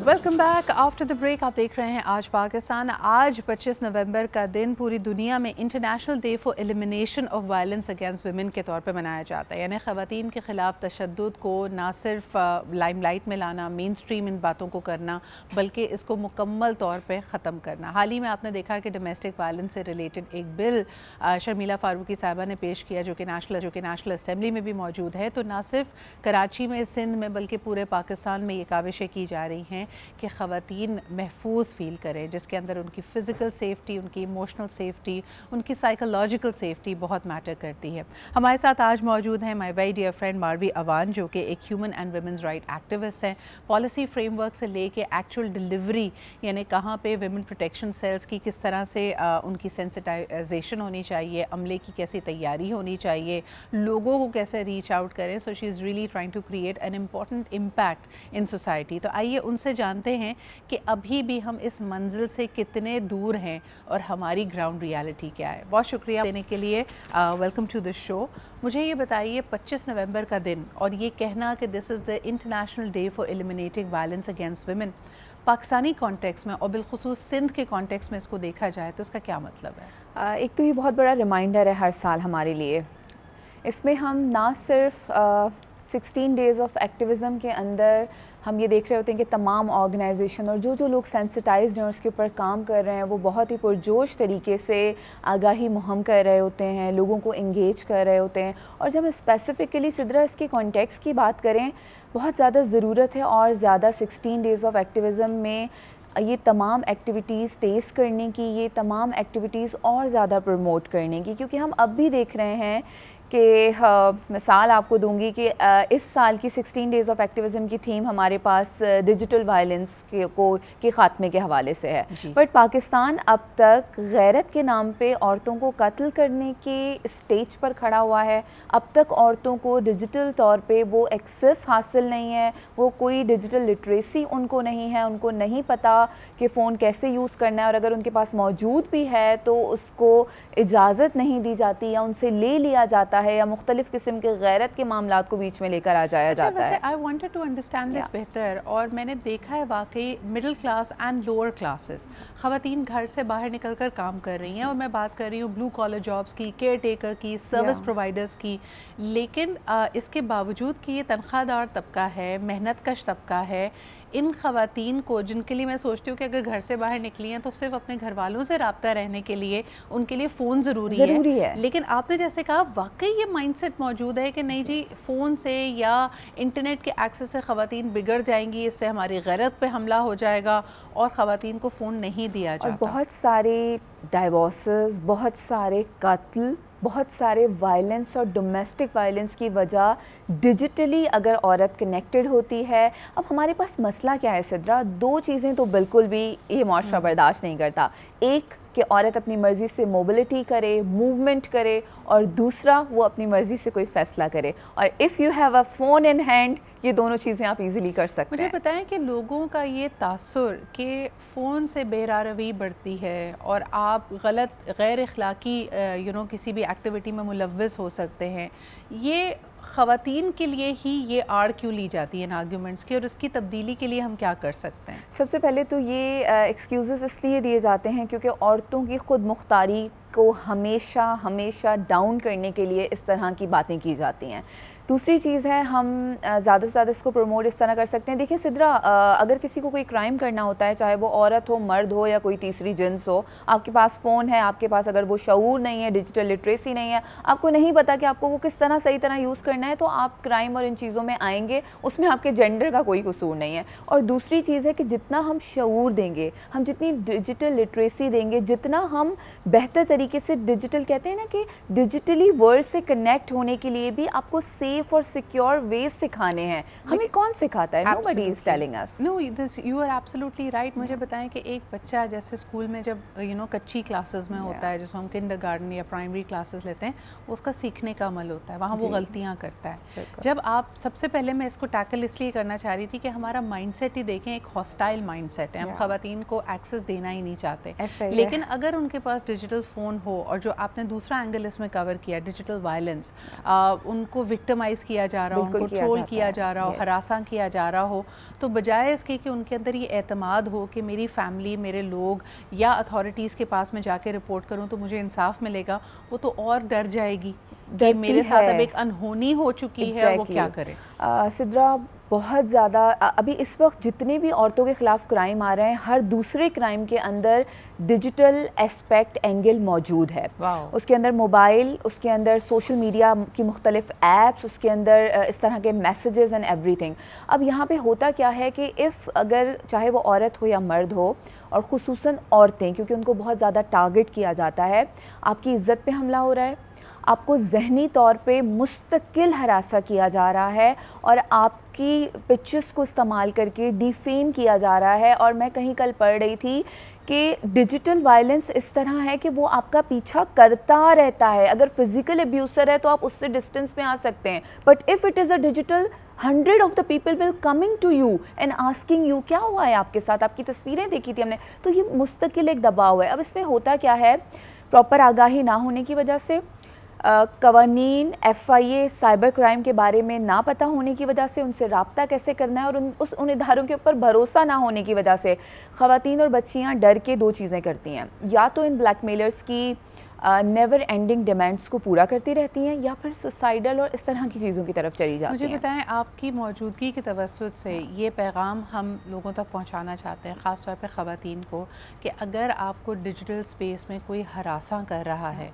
Welcome back after the break. आप देख रहे हैं आज पाकिस्तान। आज 25 नवंबर का दिन पूरी दुनिया में international day for elimination of violence against women के तौर पे मनाया जाता है। यानी ख़वातीन के ख़िलाफ़ तशद्दुद को ना सिर्फ लाइमलाइट में लाना, मेन स्ट्रीम इन बातों को करना, बल्कि इसको मुकम्मल तौर पे ख़त्म करना। हाल ही में आपने देखा कि डोमेस्टिक वायलेंस से रिलेटेड एक बिल शर्मिला फारूकी साहिबा ने पेश किया, जो कि नेशनल असम्बली में भी मौजूद है। तो ना सिर्फ कराची में, सिंध में, बल्कि पूरे पाकिस्तान में ये काविशें की जा रही हैं कि ख़वातीन महफूज फ़ील करें, जिसके अंदर उनकी फ़िज़िकल सेफ़्टी, उनकी इमोशनल सेफ़्टी, उनकी साइकोलॉजिकल सेफ़्टी बहुत मैटर करती है। हमारे साथ आज मौजूद हैं my very dear friend Marvi Awan, जो कि एक human and women's right activist हैं। पॉलिसी फ्रेमवर्क से लेके एक्चुअल डिलीवरी, यानी कहाँ पे वुमेन प्रोटेक्शन सेल्स की किस तरह से उनकी सेंसिटाइजेशन होनी चाहिए, अमले की कैसी तैयारी होनी चाहिए, लोगों को कैसे रीच आउट करें। So she is really trying to create an important impact in society. तो आइए उनसे जानते हैं कि अभी भी हम इस मंजिल से कितने दूर हैं और हमारी ग्राउंड रियलिटी क्या है। बहुत शुक्रिया देने के लिए। Welcome to the show. मुझे ये बताइए, 25 नवंबर का दिन और ये कहना कि this is the international day for eliminating violence against women, Pakistani context में और बिलखुसूस सिंध के कॉन्टेक्स्ट में इसको देखा जाए तो इसका क्या मतलब है? एक तो ये बहुत बड़ा रिमाइंडर है हर साल हमारे लिए। इसमें हम ना सिर्फ 16 डेज़ ऑफ एक्टिविज़म के अंदर हम ये देख रहे होते हैं कि तमाम ऑर्गेनाइजेशन और जो लोग सेंसिटाइज्ड हैं उसके ऊपर काम कर रहे हैं, वो बहुत ही पुरजोश तरीके से आगाही मुहिम कर रहे होते हैं, लोगों को इंगेज कर रहे होते हैं। और जब हम स्पेसिफ़िकली सिद्रा इसके कॉन्टेक्स्ट की बात करें, बहुत ज़्यादा ज़रूरत है और ज़्यादा 16 डेज़ ऑफ एक्टिविज़म में ये तमाम एक्टिविटीज़ तेज़ करने की, ये तमाम एक्टिविटीज़ और ज़्यादा प्रमोट करने की। क्योंकि हम अब भी देख रहे हैं कि मिसाल आपको दूंगी कि इस साल की 16 डेज़ ऑफ एक्टिविज़म की थीम हमारे पास डिजिटल वायलेंस के ख़ात्मे के हवाले से है। बट पाकिस्तान अब तक गैरत के नाम पे औरतों को कत्ल करने के स्टेज पर खड़ा हुआ है। अब तक औरतों को डिजिटल तौर पे वो एक्सेस हासिल नहीं है, वो कोई डिजिटल लिटरेसी उनको नहीं है, उनको नहीं पता कि फ़ोन कैसे यूज़ करना है, और अगर उनके पास मौजूद भी है तो उसको इजाज़त नहीं दी जाती या उनसे ले लिया जाता है, या मुख्तलिफ किस्म के गैरत के मामलात को बीच में लेकर आ जाया जाता है। I wanted to understand this बेहतर। और मैंने देखा है वाकई middle class and lower classes ख़वातीन घर से बाहर निकल कर काम कर रही हैं, और मैं बात कर रही हूँ ब्लू कॉलर जॉब्स की, केयर टेकर की, सर्विस प्रोवाइडर्स की। लेकिन इसके बावजूद कि ये तनख्वाहदार तबका है, मेहनत कश तबका है, इन ख़वातीन को, जिनके लिए मैं सोचती हूँ कि अगर घर से बाहर निकली हैं तो सिर्फ अपने घर वालों से रब्ता रहने के लिए उनके लिए फ़ोन ज़रूरी है। लेकिन आपने जैसे कहा, वाकई ये माइंडसेट मौजूद है कि नहीं जी, फ़ोन से या इंटरनेट के एक्सेस से ख़वातीन बिगड़ जाएंगी, इससे हमारी गैरत पे हमला हो जाएगा, और ख़वातीन को फ़ोन नहीं दिया जाता। और बहुत सारे डाइवोर्सेस, बहुत सारे कत्ल, बहुत सारे वायलेंस और डोमेस्टिक वायलेंस की वजह डिजिटली अगर औरत कनेक्टेड होती है। अब हमारे पास मसला क्या है सिद्रा? दो चीज़ें तो बिल्कुल भी ये माशरा बर्दाश्त नहीं करता। एक कि औरत अपनी मर्ज़ी से मोबिलिटी करे, मूवमेंट करे, और दूसरा वो अपनी मर्ज़ी से कोई फ़ैसला करे। और if you have a phone in hand, ये दोनों चीज़ें आप इजीली कर सकते हैं। मुझे बताएं कि लोगों का ये तासुर कि फ़ोन से बेरारवी बढ़ती है और आप गलत, गैर अखलाकी किसी भी एक्टिविटी में मुलव्वस हो सकते हैं, ये ख़वातीन के लिए ही ये आड़ क्यों ली जाती है इन आर्ग्यूमेंट्स की, और उसकी तब्दीली के लिए हम क्या कर सकते हैं? सबसे पहले तो ये एक्सक्यूज़ेस इसलिए दिए जाते हैं क्योंकि औरतों की खुद मुख्तारी को हमेशा डाउन करने के लिए इस तरह की बातें की जाती हैं। दूसरी चीज़ है, हम ज़्यादा से ज़्यादा इसको प्रमोट इस तरह कर सकते हैं। देखिए सिद्रा, अगर किसी को कोई क्राइम करना होता है, चाहे वो औरत हो, मर्द हो, या कोई तीसरी जिन्स हो, आपके पास फ़ोन है, आपके पास अगर वो शऊर नहीं है, डिजिटल लिटरेसी नहीं है, आपको नहीं पता कि आपको वो किस तरह सही तरह यूज़ करना है, तो आप क्राइम और इन चीज़ों में आएंगे। उसमें आपके जेंडर का कोई कसूर नहीं है। और दूसरी चीज़ है कि जितना हम शऊर देंगे, हम जितनी डिजिटल लिटरेसी देंगे, जितना हम बेहतर तरीके से डिजिटल, कहते हैं ना कि डिजिटली वर्ल्ड से कनेक्ट होने के लिए भी आपको सेफ और सिक्योर वेज सिखाने हैं। हमें कौन सिखाता है? Nobody is telling us. No, you are absolutely right. मुझे बताएं कि एक बच्चा जैसे स्कूल में जब कच्ची क्लासेस में होता है, जिसको हम किंडरगार्टन या प्राइमरी क्लासेस लेते हैं, उसका सीखने का अमल होता है, वहाँ वो गलतियाँ करता है। जब आप, सबसे पहले मैं इसको टैकल इसलिए करना चाह रही थी कि हमारा माइंडसेट ही देखें, एक हॉस्टाइल माइंडसेट है। हम ख़वातीन को एक्सेस देना ही नहीं चाहते। लेकिन अगर उनके पास डिजिटल फ़ोन हो, और जो आपने दूसरा एंगल इसमें कवर किया, डिजिटल वायलेंस, उनको विक्टिम विक्टिमाइज़ किया जा रहा हो, उनको ट्रोल किया जा रहा हो, हरासा किया जा रहा हो, तो बजाय इसके कि उनके अंदर ये एतमाद हो कि मेरी फैमिली, मेरे लोग या अथॉरिटीज़ के पास में जाके रिपोर्ट करूं तो मुझे इंसाफ मिलेगा, वो तो और डर जाएगी कि मेरे साथ अब एक अनहोनी हो चुकी है, वो क्या करे। सिद्रा, बहुत ज़्यादा अभी इस वक्त जितने भी औरतों के ख़िलाफ़ क्राइम आ रहे हैं, हर दूसरे क्राइम के अंदर डिजिटल एस्पेक्ट एंगल मौजूद है। उसके अंदर मोबाइल, उसके अंदर सोशल मीडिया की मुख्तलिफ ऐप्स, उसके अंदर इस तरह के मैसेजेस एंड एवरीथिंग। अब यहाँ पे होता क्या है कि अगर चाहे वो औरत हो या मर्द हो, और ख़ुसूसन औरतें, क्योंकि उनको बहुत ज़्यादा टारगेट किया जाता है, आपकी इज़्ज़त पे हमला हो रहा है, आपको ज़हनी तौर पे मुस्तकिल हरासा किया जा रहा है, और आपकी पिक्चर्स को इस्तेमाल करके डिफेम किया जा रहा है। और मैं कहीं कल पढ़ रही थी कि डिजिटल वायलेंस इस तरह है कि वो आपका पीछा करता रहता है। अगर फिज़िकल अब्यूसर है तो आप उससे डिस्टेंस में आ सकते हैं, but if it is a digital, 100 of the people will coming to you and asking you क्या हुआ है आपके साथ, आपकी तस्वीरें देखी थी हमने। तो ये मुस्तकिल एक दबाव है। अब इसमें होता क्या है, प्रॉपर आगाही ना होने की वजह से, कवानीन, FIA, साइबर क्राइम के बारे में ना पता होने की वजह से, उनसे रब्ता कैसे करना है, और उन इदारों के ऊपर भरोसा ना होने की वजह से ख़वातीन और बच्चियाँ डर के दो चीज़ें करती हैं, या तो इन ब्लैकमेलर्स की नेवर एंडिंग डिमांड्स को पूरा करती रहती हैं, या फिर सुसाइडल और इस तरह की चीज़ों की तरफ चली जाती हैं। मुझे बताएं, आपकी मौजूदगी की तवस्सुत से ये पैगाम हम लोगों तक पहुंचाना चाहते हैं, ख़ास तौर पे ख़वातीन को, कि अगर आपको डिजिटल स्पेस में कोई हरासा कर रहा है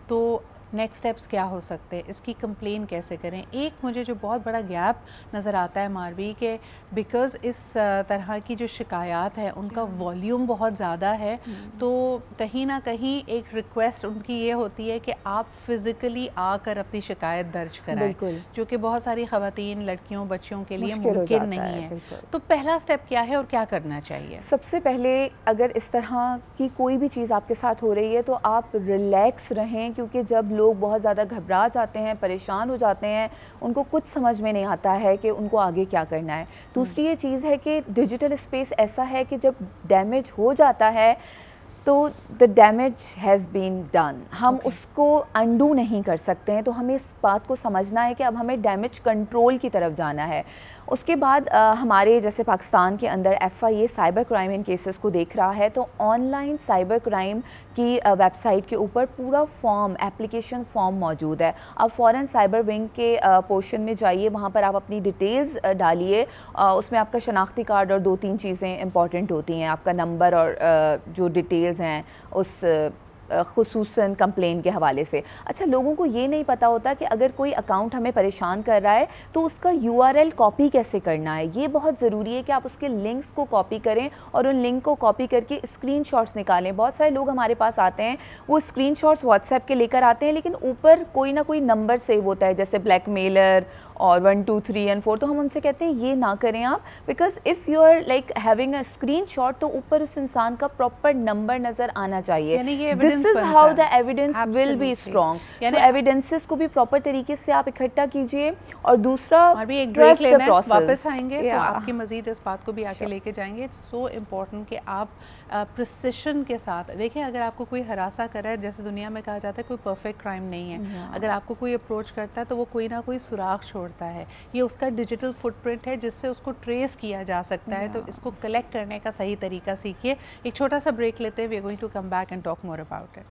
तो नेक्स्ट स्टेप्स क्या हो सकते हैं, इसकी कंप्लेन कैसे करें। एक मुझे जो बहुत बड़ा गैप नज़र आता है मारवी के, बिकॉज़ इस तरह की जो शिकायत है उनका वॉल्यूम बहुत ज़्यादा है, तो कहीं ना कहीं एक रिक्वेस्ट उनकी ये होती है कि आप फिज़िकली आकर अपनी शिकायत दर्ज कराएं, जो कि बहुत सारी ख़वातीन, लड़कियों, बच्चियों के लिए मुमकिन नहीं है। तो पहला स्टेप क्या है और क्या करना चाहिए? सबसे पहले, अगर इस तरह की कोई भी चीज़ आपके साथ हो रही है तो आप रिलैक्स रहें, क्योंकि जब लोग बहुत ज़्यादा घबरा जाते हैं, परेशान हो जाते हैं, उनको कुछ समझ में नहीं आता है कि उनको आगे क्या करना है। दूसरी ये चीज़ है कि डिजिटल स्पेस ऐसा है कि जब डैमेज हो जाता है तो the damage has been done, हम उसको अनडू नहीं कर सकते हैं। तो हमें इस बात को समझना है कि अब हमें डैमेज कंट्रोल की तरफ जाना है। उसके बाद हमारे जैसे पाकिस्तान के अंदर FIA साइबर क्राइम इन केसेस को देख रहा है, तो ऑनलाइन साइबर क्राइम की वेबसाइट के ऊपर पूरा फॉर्म, एप्लीकेशन फॉर्म मौजूद है। आप फ़ौरन साइबर विंग के पोर्शन में जाइए, वहाँ पर आप अपनी डिटेल्स डालिए। उसमें आपका शनाख्ती कार्ड और 2-3 चीज़ें इंपॉर्टेंट होती हैं, आपका नंबर और जो डिटेल्स हैं उस ख़ुसूसन कंप्लेन के हवाले से। अच्छा, लोगों को ये नहीं पता होता कि अगर कोई अकाउंट हमें परेशान कर रहा है तो उसका URL कॉपी कैसे करना है। ये बहुत ज़रूरी है कि आप उसके लिंक्स को कॉपी करें और उन लिंक को कॉपी करके स्क्रीनशॉट्स निकालें। बहुत सारे लोग हमारे पास आते हैं, वो स्क्रीनशॉट्स व्हाट्सएप के लेकर आते हैं, लेकिन ऊपर कोई ना कोई नंबर सेव होता है, जैसे ब्लैकमेलर और 1 2 3 and 4। तो हम उनसे कहते हैं ये ना करें आप, because if you are like having a screenshot तो ऊपर उस इंसान का प्रॉपर नंबर नज़र आना चाहिए। This is how the evidence will be strong. So evidences को भी प्रॉपर तरीके से आप इकट्ठा कीजिए। और दूसरा, एक ब्रेक लेना है, वापस आएंगे तो आपकी मजीद इस बात को भी आके लेके जाएंगे। इट्स सो इम्पॉर्टेंट कि आप प्रिसिशन के साथ देखें। अगर आपको कोई हरासा कर रहा है, जैसे दुनिया में कहा जाता है कोई परफेक्ट क्राइम नहीं है, अगर आपको कोई अप्रोच करता है तो वो कोई ना कोई सुराग छोड़ता है, ये उसका डिजिटल फुटप्रिंट है जिससे उसको ट्रेस किया जा सकता है। तो इसको कलेक्ट करने का सही तरीका सीखिए। एक छोटा सा ब्रेक लेते हैं, we are going to come back and talk more about